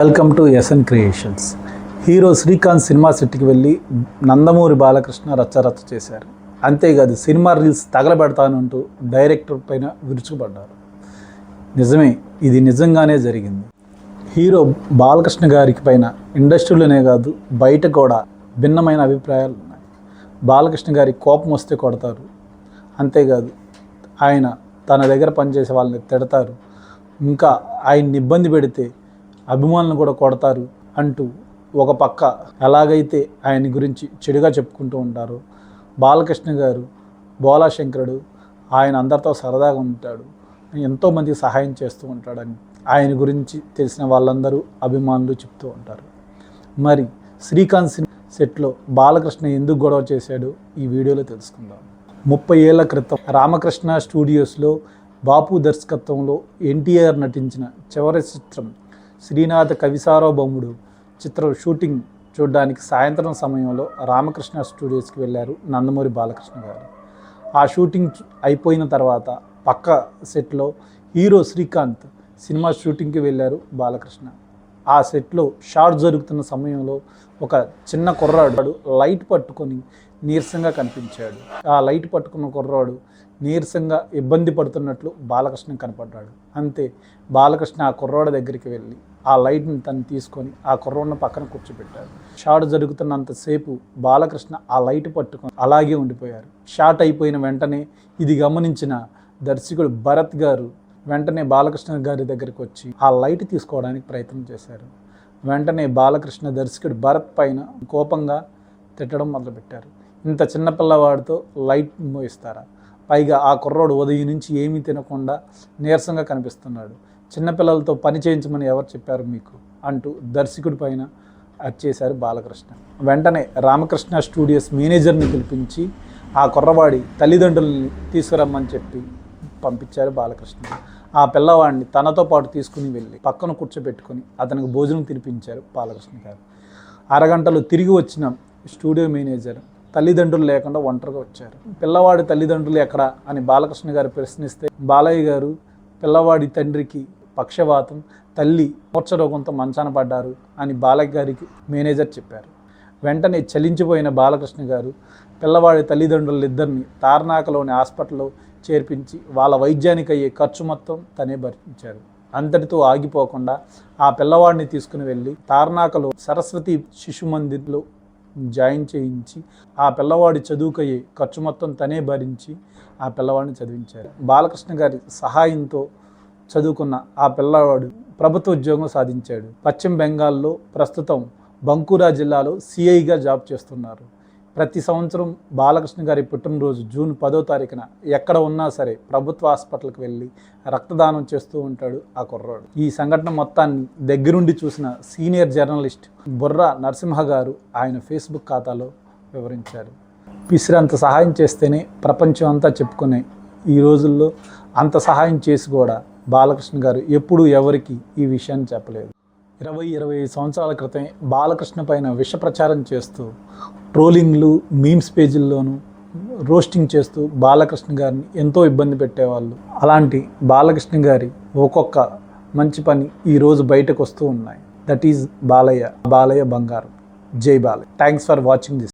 Welcome to SN creations. Hero Srikanth cinema సెట్కి వెళ్ళి నందమూరి బాలకృష్ణ రచ్చరచ్చ చేశారు. అంతేకాదు సినిమా రీల్స్ తగలబెడతానంటూ డైరెక్టర్ పైన విరుచుకుపడ్డారు. నిజమే, ఇది నిజంగానే జరిగింది. హీరో బాలకృష్ణ గారికి పైన ఇండస్ట్రీలోనే కాదు బయట కూడా భిన్నమైన అభిప్రాయాలు ఉన్నాయి. బాలకృష్ణ గారి కోపం వస్తే కొడతారు, అంతేకాదు ఆయన తన దగ్గర పనిచేసే వాళ్ళని తిడతారు, ఇంకా ఆయన్ని ఇబ్బంది పెడితే అభిమానులను కూడా కొడతారు అంటూ ఒక పక్క ఎలాగైతే ఆయన గురించి చెడుగా చెప్పుకుంటూ ఉంటారో, బాలకృష్ణ గారు బోలా శంకరుడు, ఆయన అందరితో సరదాగా ఉంటాడు, ఎంతోమందికి సహాయం చేస్తూ ఉంటాడని ఆయన గురించి తెలిసిన వాళ్ళందరూ అభిమానులు చెప్తూ ఉంటారు. మరి శ్రీకాంత్ సెట్లో బాలకృష్ణ ఎందుకు గొడవ చేశాడో ఈ వీడియోలో తెలుసుకుందాం. 30 ఏళ్ల క్రితం రామకృష్ణ స్టూడియోస్లో బాపు దర్శకత్వంలో ఎన్టీఆర్ నటించిన చివరి చిత్రం శ్రీనాథ కవిసార్వభౌముడు చిత్రం షూటింగ్ చూడడానికి సాయంత్రం సమయంలో రామకృష్ణ స్టూడియోస్కి వెళ్ళారు నందమూరి బాలకృష్ణ గారు. ఆ షూటింగ్ అయిపోయిన తర్వాత పక్క సెట్లో హీరో శ్రీకాంత్ సినిమా షూటింగ్కి వెళ్ళారు బాలకృష్ణ. ఆ సెట్లో షాట్ జరుగుతున్న సమయంలో ఒక చిన్న కుర్రాడు లైట్ పట్టుకొని నీరసంగా కనిపించాడు. ఆ లైట్ పట్టుకున్న కుర్రాడు నీరసంగా ఇబ్బంది పడుతున్నట్లు బాలకృష్ణ కనపడ్డాడు. అంతే బాలకృష్ణ ఆ కుర్రాడు దగ్గరికి వెళ్ళి ఆ లైట్ని తను తీసుకొని ఆ కుర్రాడిని పక్కన కూర్చోబెట్టాడు. షాట్ జరుగుతున్నంతసేపు బాలకృష్ణ ఆ లైట్ పట్టుకొని అలాగే ఉండిపోయారు. షాట్ అయిపోయిన వెంటనే ఇది గమనించిన దర్శకుడు భరత్ గారు వెంటనే బాలకృష్ణ గారి దగ్గరికి వచ్చి ఆ లైట్ తీసుకోవడానికి ప్రయత్నం చేశారు. వెంటనే బాలకృష్ణ దర్శకుడు భరత్ పైన కోపంగా తిట్టడం మొదలుపెట్టారు. ఇంత చిన్నపిల్లవాడితో లైట్ మోయిస్తారా? పైగా ఆ కుర్రోడు ఉదయం నుంచి ఏమీ తినకుండా నీరసంగా కనిపిస్తున్నాడు. చిన్నపిల్లలతో పని చేయించమని ఎవరు చెప్పారు మీకు అంటూ దర్శకుడి పైన అరిచేశారు బాలకృష్ణ. వెంటనే రామకృష్ణ స్టూడియోస్ మేనేజర్ని పిలిపించి ఆ కుర్రవాడి తల్లిదండ్రులని తీసుకురమ్మని చెప్పి పంపించారు బాలకృష్ణ. ఆ పిల్లవాడిని తనతో పాటు తీసుకుని వెళ్ళి పక్కన కూర్చోబెట్టుకొని అతనికి భోజనం తినిపించారు బాలకృష్ణ గారు. అరగంటలో తిరిగి వచ్చిన స్టూడియో మేనేజర్ తల్లిదండ్రులు లేకుండా ఒంటరిగా వచ్చారు. పిల్లవాడి తల్లిదండ్రులు ఎక్కడ అని బాలకృష్ణ గారు ప్రశ్నిస్తే బాలయ్య గారు పిల్లవాడి తండ్రికి పక్షవాతం, తల్లి మూర్ఛరోగంతో మంచాన పడ్డారు అని బాలయ్య గారికి మేనేజర్ చెప్పారు. వెంటనే చలించిపోయిన బాలకృష్ణ గారు పిల్లవాడి తల్లిదండ్రులిద్దరిని తార్నాకలోని హాస్పిటల్లో చేర్పించి వాళ్ళ వైద్యానికి అయ్యే ఖర్చు మొత్తం తనే భరించారు. అంతటితో ఆగిపోకుండా ఆ పిల్లవాడిని తీసుకుని వెళ్ళి తార్నాకలో సరస్వతి శిశు మందిర్లో జాయిన్ చేయించి ఆ పిల్లవాడి చదువుకయ్యే ఖర్చు మొత్తం తనే భరించి ఆ పిల్లవాడిని చదివించారు. బాలకృష్ణ గారి సహాయంతో చదువుకున్న ఆ పిల్లవాడు ప్రభుత్వ ఉద్యోగం సాధించాడు. పశ్చిమ బెంగాల్లో ప్రస్తుతం బంకురా జిల్లాలో సిఐగా జాబ్ చేస్తున్నారు. ప్రతి సంవత్సరం బాలకృష్ణ గారి పుట్టినరోజు జూన్ 10వ తారీఖున ఎక్కడ ఉన్నా సరే ప్రభుత్వ హాస్పిటల్కి వెళ్ళి రక్తదానం చేస్తూ ఉంటాడు ఆ కుర్రాడు. ఈ సంఘటన మొత్తాన్ని దగ్గరుండి చూసిన సీనియర్ జర్నలిస్ట్ బుర్రా నరసింహ గారు ఆయన ఫేస్బుక్ ఖాతాలో వివరించారు. పిసిరంత సహాయం చేస్తేనే ప్రపంచం అంతా చెప్పుకునే ఈ రోజుల్లో అంత సహాయం చేసి కూడా బాలకృష్ణ గారు ఎప్పుడూ ఎవరికి ఈ విషయాన్ని చెప్పలేదు. 20-25 సంవత్సరాల క్రితం బాలకృష్ణ పైన విష ప్రచారం చేస్తూ ట్రోలింగ్లు, మీమ్స్ పేజీల్లోనూ రోస్టింగ్ చేస్తూ బాలకృష్ణ గారిని ఎంతో ఇబ్బంది పెట్టేవాళ్ళు. అలాంటి బాలకృష్ణ గారి ఒక్కొక్క మంచి పని ఈరోజు బయటకు వస్తూ ఉన్నాయి. దట్ ఈజ్ బాలయ్య బంగారం. జై Balayya. Thanks for watching this.